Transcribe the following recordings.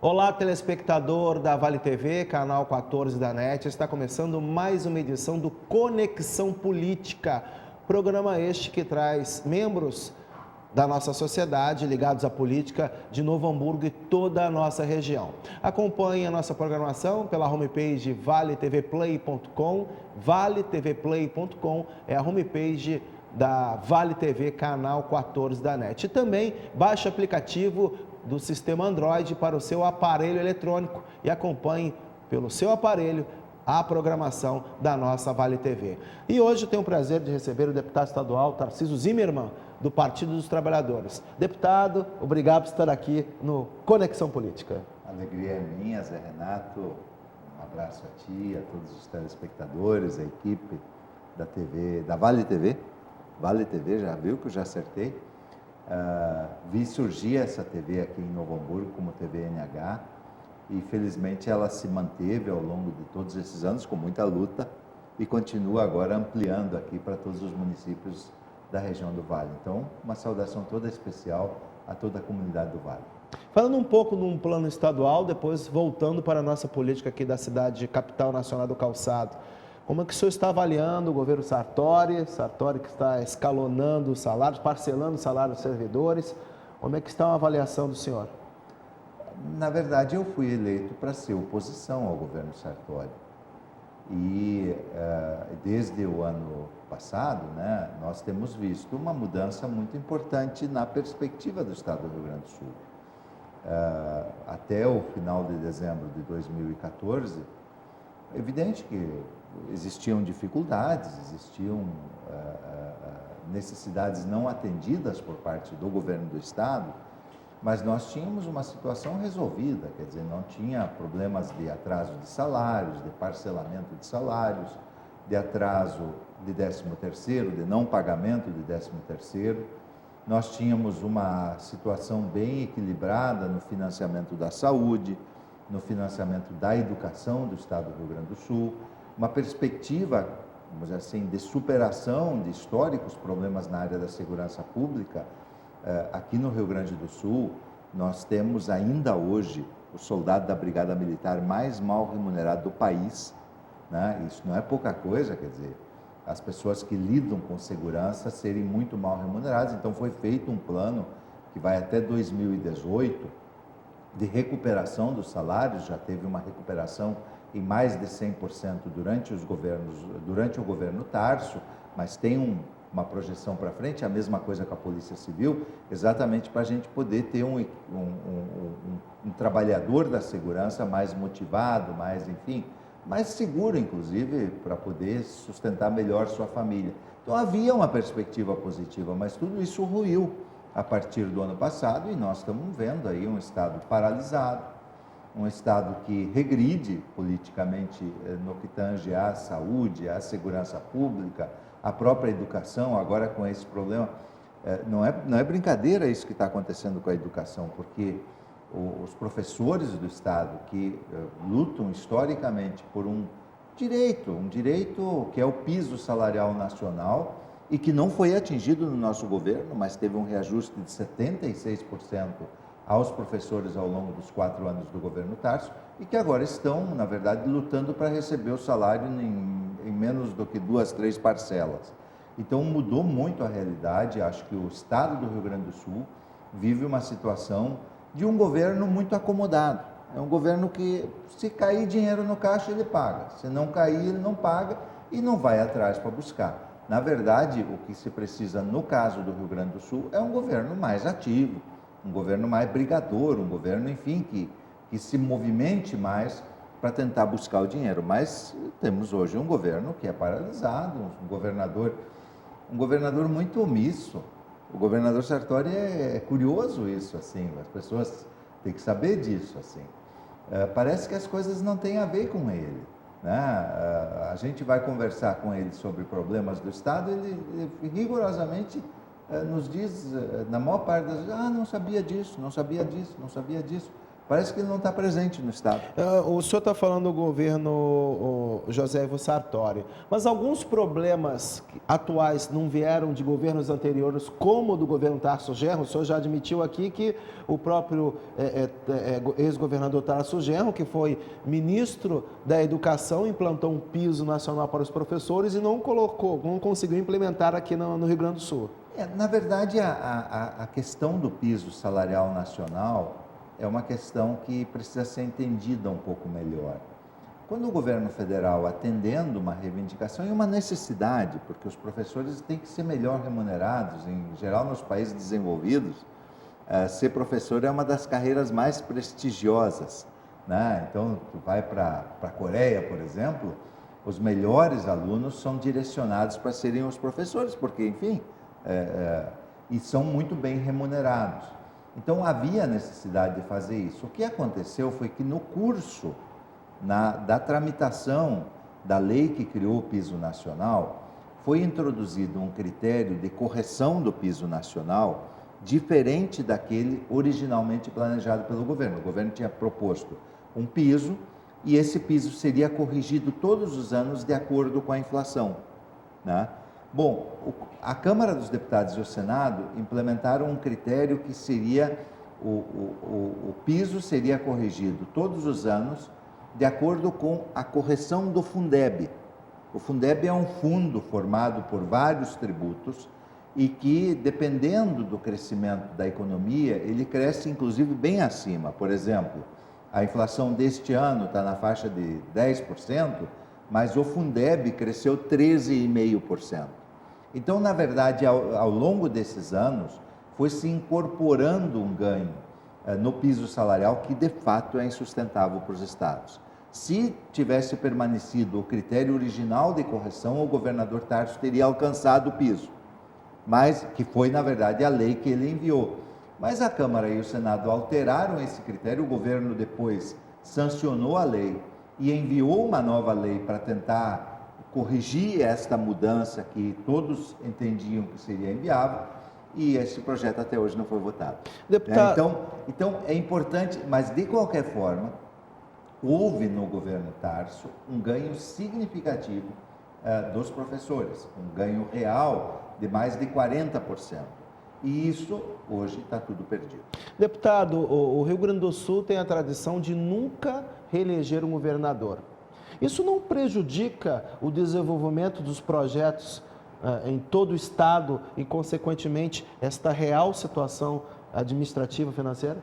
Olá, telespectador da Vale TV, canal 14 da NET. Está começando mais uma edição do Conexão Política, programa este que traz membros da nossa sociedade ligados à política de Novo Hamburgo e toda a nossa região. Acompanhe a nossa programação pela homepage valetvplay.com. valetvplay.com é a homepage da Vale TV, canal 14 da NET. E também baixe o aplicativo do sistema Android para o seu aparelho eletrônico e acompanhe pelo seu aparelho a programação da nossa Vale TV. E hoje eu tenho o prazer de receber o deputado estadual Tarcísio Zimmermann, do Partido dos Trabalhadores. Deputado, obrigado por estar aqui no Conexão Política. A alegria é minha, Zé Renato. Um abraço a ti, a todos os telespectadores, a equipe da TV, da Vale TV. Vale TV, já viu que eu já acertei? Vi surgir essa TV aqui em Novo Hamburgo como TV NH e felizmente ela se manteve ao longo de todos esses anos com muita luta e continua agora ampliando aqui para todos os municípios da região do Vale. Então, uma saudação toda especial a toda a comunidade do Vale. Falando um pouco num plano estadual, depois voltando para a nossa política aqui da cidade capital nacional do calçado, como é que o senhor está avaliando o governo Sartori que está escalonando os salários, parcelando os salários dos servidores? Como é que está a avaliação do senhor? Na verdade, eu fui eleito para ser oposição ao governo Sartori. E desde o ano passado, nós temos visto uma mudança muito importante na perspectiva do Estado do Rio Grande do Sul. Até o final de dezembro de 2014, é evidente que existiam dificuldades, existiam necessidades não atendidas por parte do governo do Estado, mas nós tínhamos uma situação resolvida, quer dizer, não tinha problemas de atraso de salários, de parcelamento de salários, de atraso de 13º, de não pagamento de 13º. Nós tínhamos uma situação bem equilibrada no financiamento da saúde, no financiamento da educação do Estado do Rio Grande do Sul, uma perspectiva, vamos dizer assim, de superação de históricos problemas na área da segurança pública. Aqui no Rio Grande do Sul, nós temos ainda hoje o soldado da Brigada Militar mais mal remunerado do país, Isso não é pouca coisa, quer dizer, as pessoas que lidam com segurança serem muito mal remuneradas. Então foi feito um plano que vai até 2018 de recuperação dos salários, já teve uma recuperação em mais de 100% durante o governo Tarso, mas tem uma projeção para frente, a mesma coisa com a Polícia Civil, exatamente para a gente poder ter um trabalhador da segurança mais motivado, mais seguro, inclusive, para poder sustentar melhor sua família. Então havia uma perspectiva positiva, mas tudo isso ruiu a partir do ano passado e nós estamos vendo aí um Estado paralisado, um Estado que regride politicamente no que tange à saúde, à segurança pública, à própria educação. Agora com esse problema, não é brincadeira isso que está acontecendo com a educação, porque os professores do Estado que lutam historicamente por um direito que é o piso salarial nacional e que não foi atingido no nosso governo, mas teve um reajuste de 76% aos professores ao longo dos 4 anos do governo Tarso e que agora estão, na verdade, lutando para receber o salário em menos do que 2, 3 parcelas. Então mudou muito a realidade. Acho que o Estado do Rio Grande do Sul vive uma situação de um governo muito acomodado. É um governo que, se cair dinheiro no caixa, ele paga. Se não cair, ele não paga e não vai atrás para buscar. Na verdade, o que se precisa, no caso do Rio Grande do Sul, é um governo mais ativo, um governo mais brigador, um governo, enfim, que se movimente mais para tentar buscar o dinheiro. Mas temos hoje um governo que é paralisado, um governador muito omisso. O governador Sartori é curioso isso, assim, as pessoas têm que saber disso, assim. Parece que as coisas não têm a ver com ele, A gente vai conversar com ele sobre problemas do Estado, ele rigorosamente nos diz, na maior parte das vezes, não sabia disso, não sabia disso, não sabia disso. parece que ele não está presente no Estado. O senhor está falando do governo José Ivo Sartori, mas alguns problemas atuais não vieram de governos anteriores, como o do governo Tarso Genro? O senhor já admitiu aqui que o próprio ex-governador Tarso Genro, que foi ministro da Educação, implantou um piso nacional para os professores e não conseguiu implementar aqui no Rio Grande do Sul. Na verdade, a questão do piso salarial nacional é uma questão que precisa ser entendida um pouco melhor. Quando o governo federal, atendendo uma reivindicação e uma necessidade, porque os professores têm que ser melhor remunerados, em geral nos países desenvolvidos, ser professor é uma das carreiras mais prestigiosas, né? Então, tu vai para a Coreia, por exemplo, os melhores alunos são direcionados para serem os professores, porque, enfim, e são muito bem remunerados. Então, havia necessidade de fazer isso. O que aconteceu foi que no curso da tramitação da lei que criou o piso nacional, foi introduzido um critério de correção do piso nacional diferente daquele originalmente planejado pelo governo. O governo tinha proposto um piso e esse piso seria corrigido todos os anos de acordo com a inflação, né? Bom, a Câmara dos Deputados e o Senado implementaram um critério que seria, o piso seria corrigido todos os anos de acordo com a correção do Fundeb. O Fundeb é um fundo formado por vários tributos e que, dependendo do crescimento da economia, ele cresce inclusive bem acima. Por exemplo, a inflação deste ano está na faixa de 10%, mas o Fundeb cresceu 13,5%. Então, na verdade, ao longo desses anos, foi se incorporando um ganho no piso salarial que, de fato, é insustentável para os estados. Se tivesse permanecido o critério original de correção, o governador Tarso teria alcançado o piso, mas que foi, na verdade, a lei que ele enviou. Mas a Câmara e o Senado alteraram esse critério, o governo depois sancionou a lei e enviou uma nova lei para tentar corrigir esta mudança que todos entendiam que seria inviável, e esse projeto até hoje não foi votado. Deputado... Então é importante, mas de qualquer forma, houve no governo Tarso um ganho significativo dos professores, um ganho real de mais de 40%. E isso, hoje, está tudo perdido. Deputado, o Rio Grande do Sul tem a tradição de nunca reeleger um governador. Isso não prejudica o desenvolvimento dos projetos em todo o estado e, consequentemente, esta real situação administrativa financeira?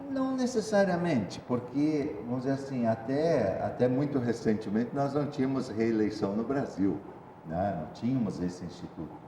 Não necessariamente, porque, vamos dizer assim, até muito recentemente nós não tínhamos reeleição no Brasil, né? Não tínhamos esse instituto.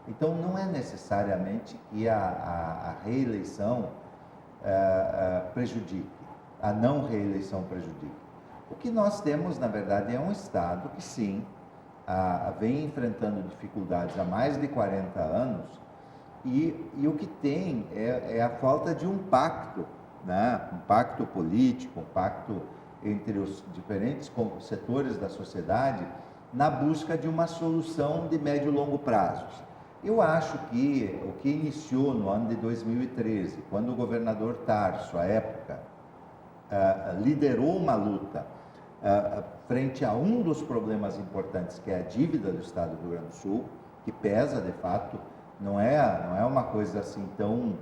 Então, não é necessariamente que a reeleição prejudique, a não reeleição prejudique. O que nós temos, na verdade, é um Estado que, sim, vem enfrentando dificuldades há mais de 40 anos e o que tem é a falta de um pacto, né? Um pacto político, um pacto entre os diferentes setores da sociedade na busca de uma solução de médio e longo prazos. Eu acho que o que iniciou no ano de 2013, quando o governador Tarso, à época, liderou uma luta frente a um dos problemas importantes, que é a dívida do Estado do Rio Grande do Sul, que pesa de fato, não é uma coisa assim tão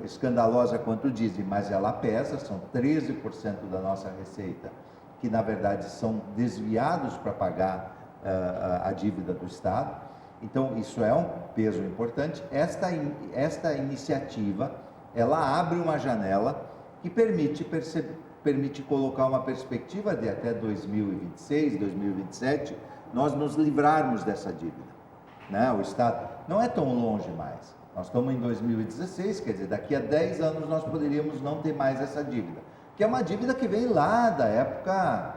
escandalosa quanto dizem, mas ela pesa, são 13% da nossa receita, que na verdade são desviados para pagar a dívida do Estado. Então, isso é um peso importante. Esta iniciativa, ela abre uma janela que permite colocar uma perspectiva de até 2026, 2027, nós nos livrarmos dessa dívida, né? O Estado não é tão longe mais. Nós estamos em 2016, quer dizer, daqui a 10 anos nós poderíamos não ter mais essa dívida, que é uma dívida que vem lá da época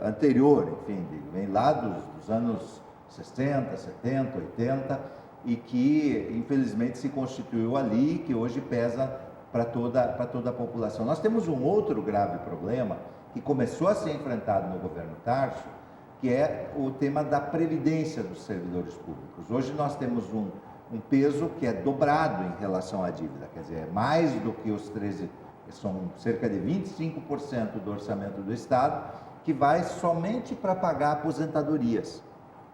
anterior, enfim, vem lá dos anos 60, 70, 80, e que infelizmente se constituiu ali, que hoje pesa para toda a população. Nós temos um outro grave problema que começou a ser enfrentado no governo Tarso, que é o tema da previdência dos servidores públicos. Hoje nós temos um peso que é dobrado em relação à dívida, quer dizer, é mais do que os 13, são cerca de 25% do orçamento do Estado, que vai somente para pagar aposentadorias,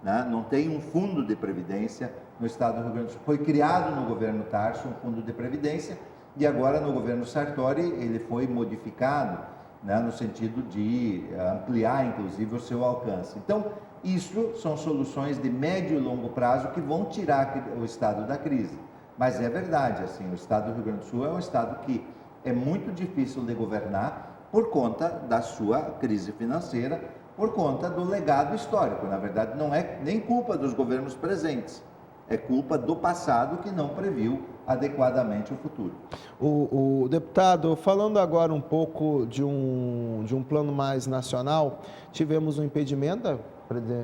né? Não tem um fundo de previdência no Estado do Rio Grande do Sul. Foi criado no governo Tarso um fundo de previdência e agora no governo Sartori ele foi modificado, né, no sentido de ampliar, inclusive, o seu alcance. Então, isso são soluções de médio e longo prazo que vão tirar o Estado da crise. Mas é verdade, assim, o Estado do Rio Grande do Sul é um Estado que é muito difícil de governar por conta da sua crise financeira, por conta do legado histórico. Na verdade, não é nem culpa dos governos presentes, é culpa do passado que não previu adequadamente o futuro. O deputado, falando agora um pouco de um plano mais nacional, tivemos um impedimento da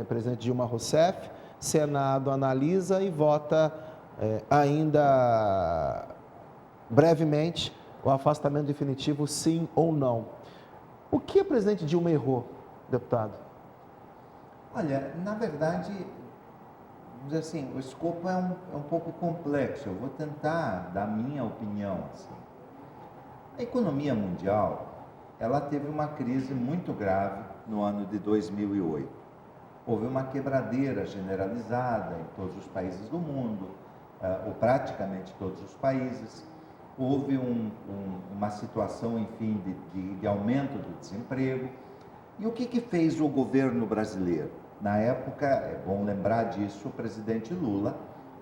presidente Dilma Rousseff, Senado analisa e vota ainda brevemente o afastamento definitivo, sim ou não. O que a presidente Dilma errou, deputado? Olha, na verdade, vamos dizer assim, o escopo é um pouco complexo. Eu vou tentar dar a minha opinião. Assim. A economia mundial, ela teve uma crise muito grave no ano de 2008. Houve uma quebradeira generalizada em todos os países do mundo, ou praticamente todos os países. Houve uma situação, enfim, de aumento do desemprego. E o que fez o governo brasileiro? Na época, é bom lembrar disso, o presidente Lula,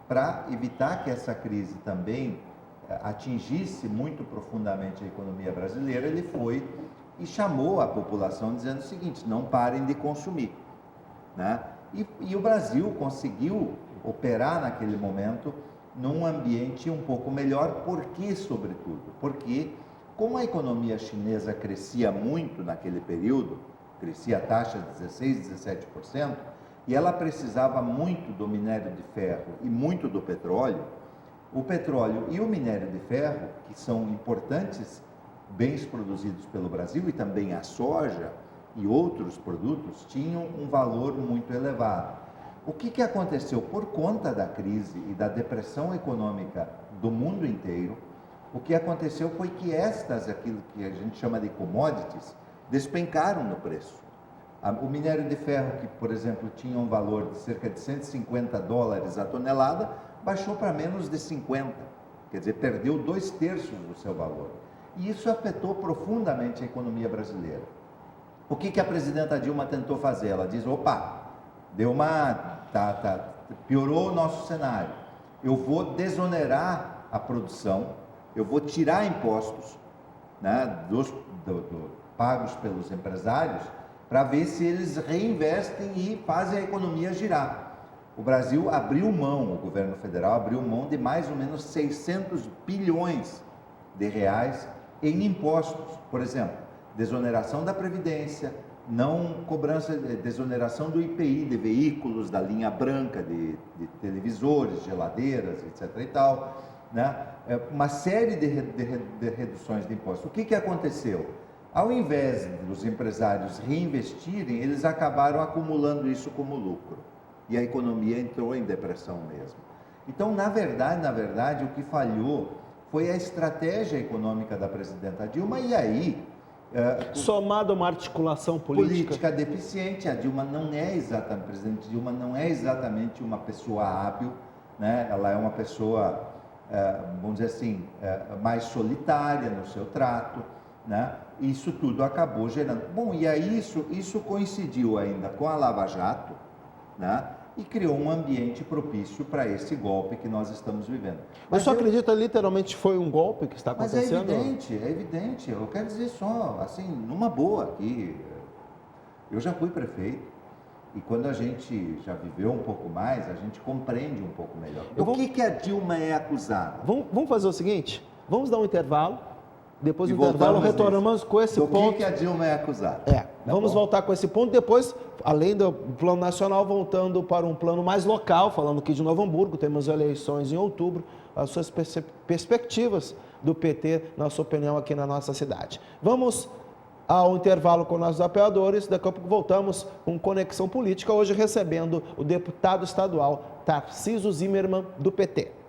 para evitar que essa crise também atingisse muito profundamente a economia brasileira, ele foi e chamou a população dizendo o seguinte: não parem de consumir, né? E o Brasil conseguiu operar naquele momento num ambiente um pouco melhor. Por que, sobretudo? Porque, como a economia chinesa crescia muito naquele período, crescia a taxa de 16%, 17%, e ela precisava muito do minério de ferro e muito do petróleo, o petróleo e o minério de ferro, que são importantes bens produzidos pelo Brasil, e também a soja e outros produtos, tinham um valor muito elevado. O que aconteceu? Por conta da crise e da depressão econômica do mundo inteiro, o que aconteceu foi que aquilo que a gente chama de commodities, despencaram no preço. O minério de ferro, que, por exemplo, tinha um valor de cerca de $150 a tonelada, baixou para menos de 50, quer dizer, perdeu 2/3 do seu valor. E isso afetou profundamente a economia brasileira. O que a presidenta Dilma tentou fazer? Ela diz: opa, piorou o nosso cenário. Eu vou desonerar a produção, eu vou tirar impostos, né, pagos pelos empresários, para ver se eles reinvestem e fazem a economia girar. O Brasil abriu mão, o governo federal abriu mão de mais ou menos 600 bilhões de reais em impostos. Por exemplo, desoneração da Previdência, desoneração do IPI de veículos da linha branca, de televisores, geladeiras, etc. e tal, né? Uma série de reduções de impostos. O que aconteceu? Ao invés dos empresários reinvestirem, eles acabaram acumulando isso como lucro. E a economia entrou em depressão mesmo. Então, na verdade, o que falhou foi a estratégia econômica da presidenta Dilma, e aí... somado a uma articulação política deficiente. A presidente Dilma não é exatamente uma pessoa hábil, né? Ela é uma pessoa, vamos dizer assim, mais solitária no seu trato, né? Isso tudo acabou gerando... Bom, e aí isso coincidiu ainda com a Lava Jato, né? E criou um ambiente propício para esse golpe que nós estamos vivendo. Mas você acredita literalmente que foi um golpe que está acontecendo? Mas é evidente. Eu quero dizer só, assim, numa boa aqui, eu já fui prefeito, e quando a gente já viveu um pouco mais, a gente compreende um pouco melhor. O que a Dilma é acusada? Vamos fazer o seguinte, vamos dar um intervalo, depois do intervalo retornamos com esse ponto. Do que a Dilma é acusada? Vamos voltar com esse ponto, depois, além do plano nacional, voltando para um plano mais local, falando aqui de Novo Hamburgo, temos eleições em outubro, as suas perspectivas do PT, na sua opinião, aqui na nossa cidade. Vamos ao intervalo com nossos apoiadores. Daqui a pouco voltamos com Conexão Política, hoje recebendo o deputado estadual Tarcísio Zimmermann, do PT.